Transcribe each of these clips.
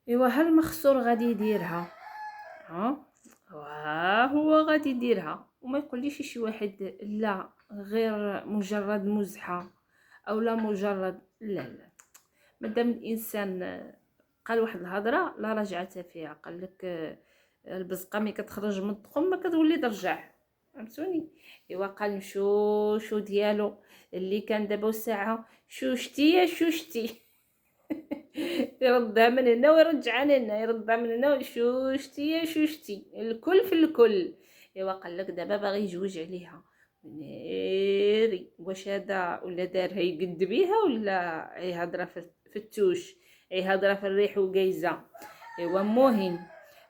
ايوا ها المخسور غادي يديرها. ها هو غادي يديرها وما يقوليش شي واحد لا، غير مجرد مزحه او لا مجرد لا. مادام الانسان قال واحد الهضره لا رجعت فيها، قال لك البزقه ملي كتخرج من الطقم ما كتولي ترجع، فهمتوني؟ ايوا قال شو ديالو اللي كان دابا ساعه شو شتي يا شو شتي. يردها من هنا ويرجعها لهنا، يردها من هنا شو شتي يا شو شتي، الكل في الكل. ايوا قال لك دابا باغي يجوج عليها ناري، واش هذا ولا دارها يقد بيها ولا اي هضره في التوش، اي هضره في الريح وقايزه. ايوا مهم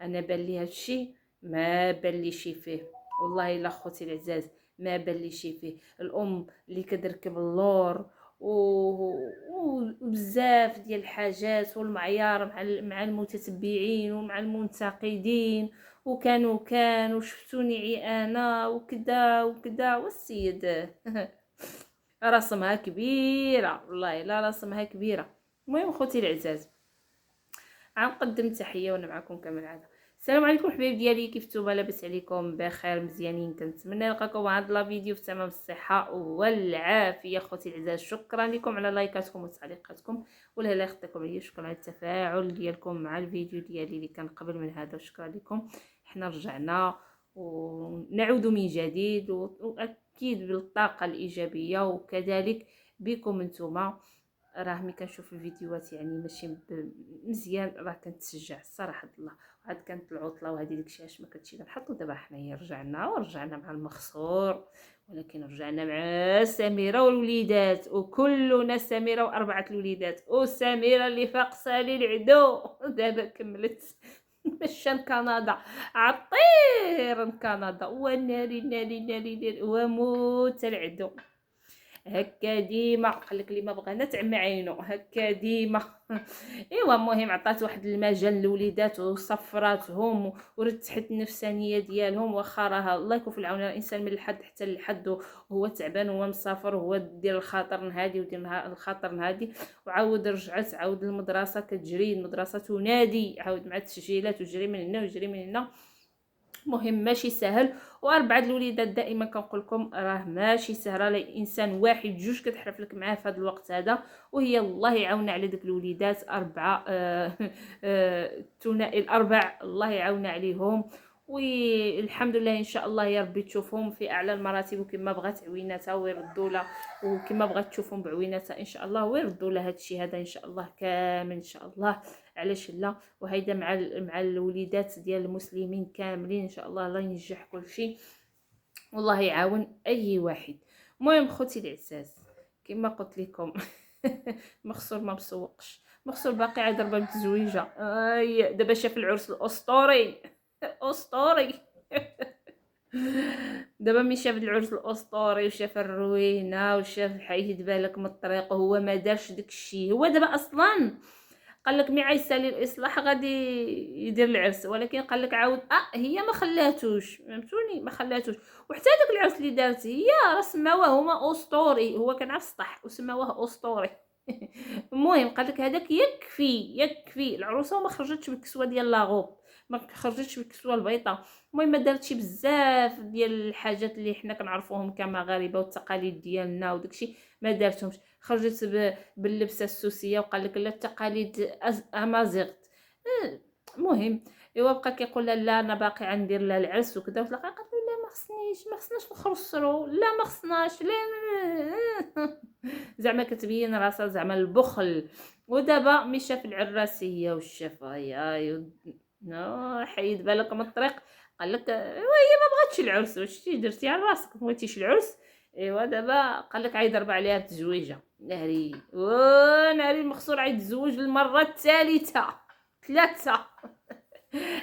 انا بان لي هادشي ما بان لي شي فيه، والله الا خوتي العزاز ما بان لي شي فيه. الام اللي كتركب اللور وبزاف ديال الحاجات والمعيار مع المتتبعين ومع المنتقدين، وكان وشفتوني عيانه وكذا وكذا، والسيد رسمها كبيره، والله لا رسمها كبيره. المهم خوتي العزاز غنقدم تحيه وانا معكم كما العاده. السلام عليكم حبايب ديالي، كيف نتوما؟ لاباس عليكم؟ بخير مزيانين؟ كنتمنى نلقاكم هذا لا فيديو في تمام الصحه والعافيه. خوتي العزاز شكرا لكم على لايكاتكم وتعليقاتكم، ولا لا يخطيكم عليا، شكرا على التفاعل ديالكم مع الفيديو ديالي اللي كان قبل من هذا، وشكرا لكم. حنا رجعنا ونعود من جديد واكيد بالطاقه الايجابيه، وكذلك بكم نتوما. راه ملي كنشوف الفيديوهات يعني ماشي مزيان، راه كنتشجع الصراحه الله. وعاد كانت العطله وهذه داكشي علاش ما كنتش كنحط، ودابا حنايا رجعنا مع المخصور، ولكن رجعنا مع سميره والوليدات، وكلنا سميره واربعه الوليدات، وسميره اللي فاقسه لي العدو دابا كملت مشان كندا، عطير كندا، وناري ناري ناري ناري وموت العدو. هكا ديما قالك لي ما بغانا تعمى عينو هكا ديما. ايوا المهم عطات واحد المجال للوليدات وصفراتهم ورتحت النفسانيه ديالهم، واخا راه الله يكون في العون الانسان من الحد حتى للحد وهو تعبان وهو مسافر وهو دير الخاطر هادي ودير الخاطر هادي، وعاود رجعت عاود المدرسه كتجري المدرسه تنادي، عاود مع التسجيلات وجري من هنا وجري من هنا. مهم ماشي سهل، واربعه الوليدات دائما كنقول لكم راه ماشي سهله، لا انسان واحد جوج كتحرف لك معاه في هذا الوقت هذا، وهي الله يعاون على ديك الوليدات اربعه الثنائي الاربع الله يعاون عليهم، والحمد لله ان شاء الله يا ربي تشوفهم في اعلى المراتب وكما بغات عويناتها ويردوا لها، وكما بغات تشوفهم بعويناتها ان شاء الله ويردوا لها هادشي هذا ان شاء الله كامل ان شاء الله. علاش لا؟ وهيدا مع الوليدات ديال المسلمين كاملين ان شاء الله، الله ينجح كل شيء والله يعاون اي واحد. المهم خوتي العزاز كما قلت لكم مخسور ما مسوقش، مخسور باقي عاد ضربه بالتزويجه، دابا شاف العرس الاسطوري اسطوري. دابا ملي شاف العرس الاسطوري وشاف الروينه وشاف حيد بالك من الطريق وهو ما دارش داكشي، هو دابا اصلا قال لك مي عيسى للاصلاح غادي يدير العرس، ولكن قال لك عاود هي ما خلاتوش، فهمتوني؟ ما خلاتوش. وحتى داك العرس اللي دارت هي راه سماوه هما اسطوري، هو كان عارف السطح وسماوه اسطوري. المهم قال لك هذاك يكفي العروسه وما خرجتش بالكسوه ديال لاغوب، ما خرجتش بالكسوه البيضاء. المهم ما دارتش بزاف ديال الحاجات اللي حنا كنعرفوهم كمغاربه والتقاليد ديالنا وداكشي ما دارتهمش، خرجت باللبسه السوسيه وقال لك لا التقاليد امازيغت. المهم ايوا بقى كيقول لها لا انا باقي غندير لها العرس وكذا، وفي الاخر قالت له لا ما خصناش نخرصرو، لا ما خصناش لا. زعما كتبين راسها زعما البخل. ودابا ملي شاف العراسيه وشاف هي حيد بالك من الطريق، قال لك ايوا هي ما بغاتش العرس، واش درتي على راسك ما بغيتيش العرس؟ ايوا دابا قال لك عيد ضرب عليها التزويجه، ناري ناري المخسور عيد تزوج للمره الثالثه ثلاثه.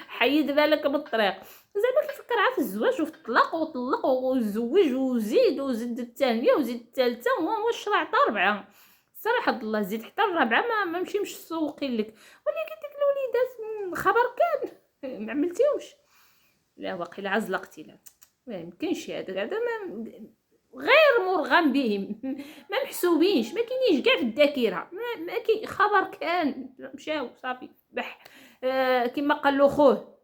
حيد بالك من الطريق، زعما كيفكرها في الزواج وفي الطلاق وطلق وزوج وزيد الثانيه وزيد الثالثه واش راه عطا ربعه. صراحه الله زيد حتى الرابعه ما مشي مسوقين لك، ولكن ديك الوليدات خبر كان ما عملتيهمش. لا واقيلا عزلقتي، لا ما يمكنش هذا غير مرغم بهم. ما محسوبينش، ما كاينينش كاع في الذاكره، ما كاين خبر كان مشاو صافي بح. كما قال له خوه،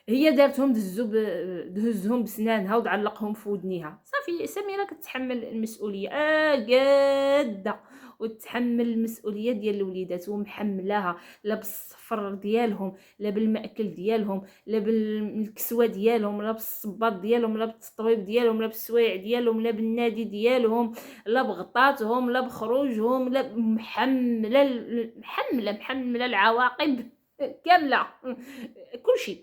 هي دارتهم دهزهم بسنانها وتعلقهم في ودنيها صافي. سميرة كتحمل المسؤوليه قاده، وتحمل المسؤوليه ديال الوليدات ومحملاها، لا بالصفر ديالهم، لا بالماكل ديالهم، لا بالكسوه ديالهم، لا بالصباط ديالهم، لا بالتطبيب ديالهم، لا بالسوايع ديالهم، لا بالنادي ديالهم، لا بغطاتهم، لا بخروجهم، لا محمله العواقب كامله.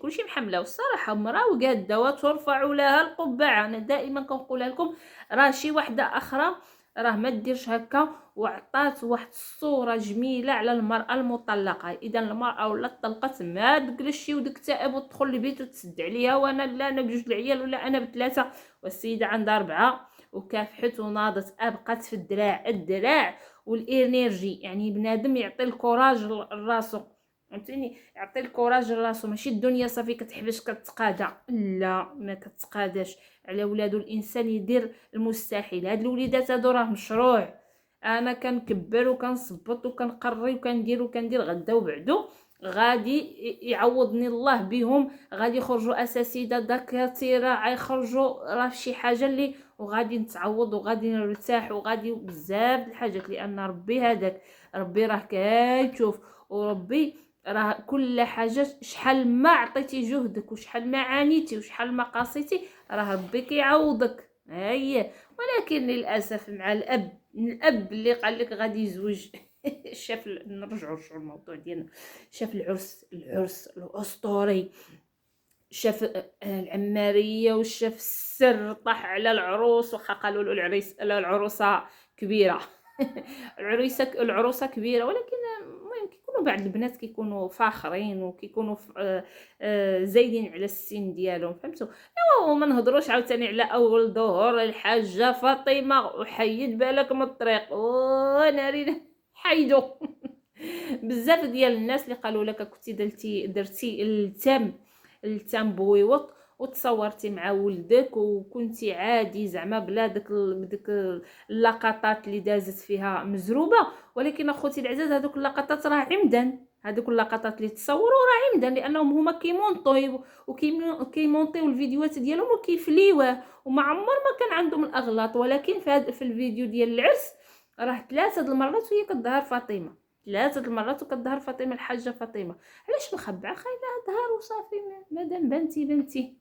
كلشي محمله. والصراحه مراه وقاده وترفع لها القبعه. انا دائما كنقولها لكم، راه شي وحده اخرى راه ما ديرش هكا وعطات واحد الصوره جميله على المراه المطلقه. اذا المراه ولا طلقت ما تجلسش وتكتئب وتدخل البيت وتسد عليها، وانا لا، انا بجوج العيال ولا انا بثلاثه، والسيده عندها 4 وكافحت وناضت، ابقات في الدراع والانرجي. يعني بنادم يعطي الكوراج لراسو، فهمتيني، يعطي الكوراج لراسو. ماشي الدنيا صافي كتحبس كتقادى، لا ما كتقاداش على ولادو. الانسان يدير المستحيل. هاد الوليدات هادو راه مشروع. انا كنكبر وكنصبط وكنقري وكندير غدا وبعدو غادي يعوضني الله بهم. غادي يخرجوا اساتذه دكاتره، يخرجوا راه شي حاجه اللي وغادي نتعوض وغادي نرتاح وغادي بزاف الحاجات، لان ربي هذاك، ربي راه كيشوف. وربي راه كل حاجه، شحال ما عطيتي جهدك وشحال ما عانيتي وشحال ما قاسيتي راه ربي كيعوضك. هي ولكن للاسف مع الاب اللي قال لك غادي يزوج شاف نرجعوا الموضوع ديالنا، شاف العرس الاسطوري، شاف العماريه وشاف السر طاح على العروس. وخا قالوا له العروسه كبيره العروسه كبيره، ولكن المهم كيكونوا بعض البنات كيكونوا فاخرين وكيكونوا زايدين على السن ديالهم، فهمتوا. ايوا وما نهضروش عاوتاني على اول ظهور الحاجه فاطمه، وحيد بالك من الطريق وناري حيدو بزاف ديال الناس اللي قالوا لك كنتي درتي التام بويوط وتصورتي مع ولدك وكنتي عادي زعما بلا ديك اللقطات اللي دازت فيها مزروبه. ولكن اخوتي العزاز، هذوك اللقطات راه عمدا، هذوك اللقطات اللي تصوروا راه عمدا، لانهم هما كيمونطيو وكيمونطيو الفيديوهات ديالهم وكيفليوه، وما عمر ما كان عندهم الاغلاط. ولكن في الفيديو ديال العرس راه 3 المرات وهي كتظهر فاطمه، 3 المرات وكتظهر فاطمه، الحاجه فاطمه. علاش مخبعه؟ خايله ظهر وصافي، مادام بنتي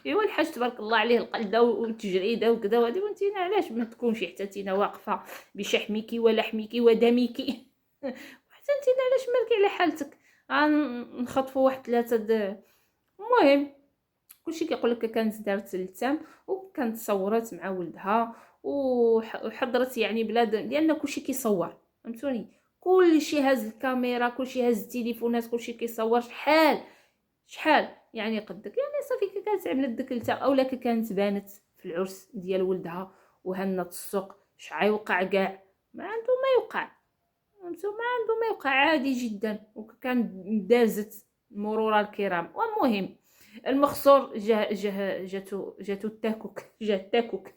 ايوا الحاج تبارك الله عليه القلده والتجريده وكذا وهذه، وانتينا علاش ما تكونش حتى تينا واقفه بشحمك ولحمك ودمك حتى انتينا علاش مالكي على حالتك؟ نخطفوا واحد 3 المهم كلشي كيقول لك كانت دارت التام وكانت صورات مع ولدها وحضرت يعني بلاد، لان كلشي كيصور، فهمتوني. كلشي هاز الكاميرا، كلشي هاز التليفونات، كلشي كيصور. شحال يعني قدك يعني صافي كي كانت عملت ديك التام اولا كانت بانت في العرس ديال ولدها وهنت السوق. وقع كاع ما عنده ما يوقع، فهمتوا، ما عنده ما يوقع عادي جدا، وكان دازت مرور الكرام. والمهم المخسور جاتو التاكوك، جا التاكوك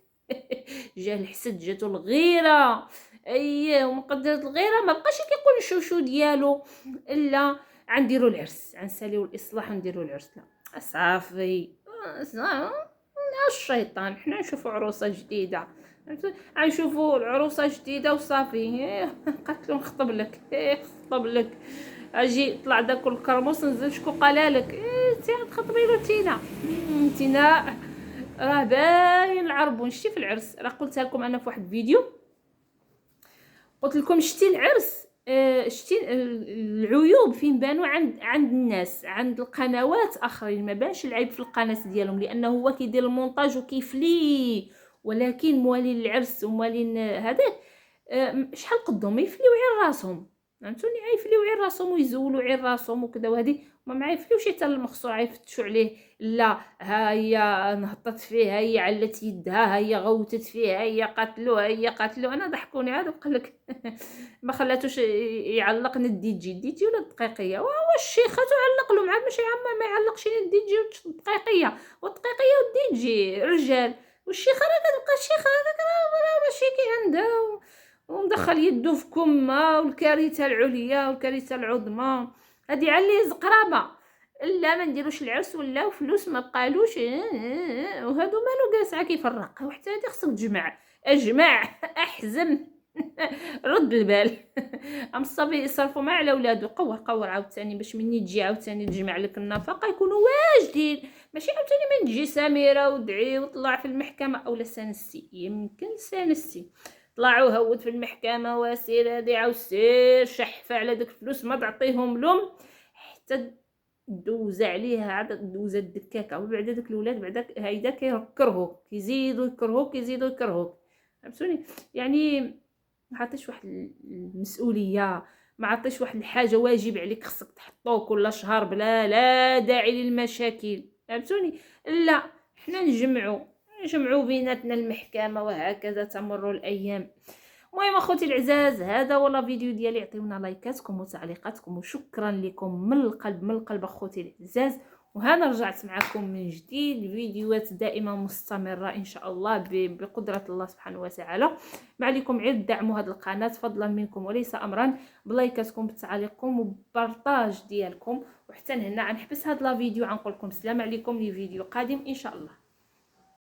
جا الحسد، جاتو الغيره. اييه، ومقدره الغيره ما بقاش كيقول الشوشو ديالو الا غنديروا العرس، غنساليو الاصلاح ونديروا العرس. لا صافي، الشيطان حنا نشوفوا عروسه جديده، غنشوفوا العروسه جديده وصافي. قالت له نخطب لك، خطب لك، اجي طلع داك الكرموس نزل شكون قالالك انت غتخطبي له تينا راه باين العربون. شتي في العرس راه قلتها لكم انا في واحد الفيديو، قلت لكم شتي العرس، شتي العيوب فين بانوا عند الناس، عند القنوات اخرين. ما بانش العيب في القناه ديالهم لانه هو كيدير المونتاج وكيفلي. ولكن موالين العرس وموالين هذاك شحال قدهم يفليو عين راسهم، فهمتوني، يفليو عين راسهم ويزولوا عين راسهم وكذا وهذه. ما يفليوش حتى المخصوع يفتشوا عليه. لا ها هي نهضت فيه، ها هي علت يدها، ها هي غوتت فيه، ها هي قاتلوه. انا ضحكوني عاد وقال لك ما خلاتوش يعلق الدي جي ولا الدقيقيه. وهو الشيخ تعلق له عاد، ماشي عما ما يعلقش الدي جي والدقيقيه والدي جي رجال. والشيخه راه كتبقى الشيخه هذاك راه ماشي كي عندها ومدخل يدو في كمها، والكارثه العليا والكارثه العظمى هادي على زقرابه. لا ما نديروش العرس ولا فلوس ما بقالوش وهادو مالو جالس كيفرق. وحتى هادي خصك اجمع احزم رد البال. ام الصبي يصرفوا ما على ولادو، قور عاوتاني باش مني تجي عاوتاني تجمع لك النفقه يكونوا واجدين، ماشي عاوتاني من تجي سميره ودعي وطلع في المحكمه اولا سانستي. يمكن سانستي طلعوا هود في المحكمه وسير هادي عاود سير شحفه على داك الفلوس ما تعطيهم لهم حتى دوز عليها عاد دوز الدكاكه. وبعد داك الولاد بعدا هيدا كيكرهوك كيزيدوا يكرهوك فهمتوني. يعني ما عطيش واحد المسؤوليه، ما عطيش واحد الحاجه واجب عليك خصك تحطوه كل شهر بلا لا داعي للمشاكل فهمتوني. لا حنا نجمعوا بيناتنا المحكمه وهكذا تمر الايام. المهم اخوتي العزاز هذا والله فيديو ديالي، عطيونا لايكاتكم وتعليقاتكم وشكرا لكم من القلب اخوتي العزاز. وهنا رجعت معكم من جديد فيديوهات دائما مستمره ان شاء الله بقدره الله سبحانه وتعالى. ما عليكم غير دعموا هذه القناه فضلا منكم وليس امرا، بلايكاتكم بتعليقكم وبارطاج ديالكم. وحتى هنا غنحبس هذا الفيديو غنقول لكم السلام عليكم لفيديو قادم ان شاء الله.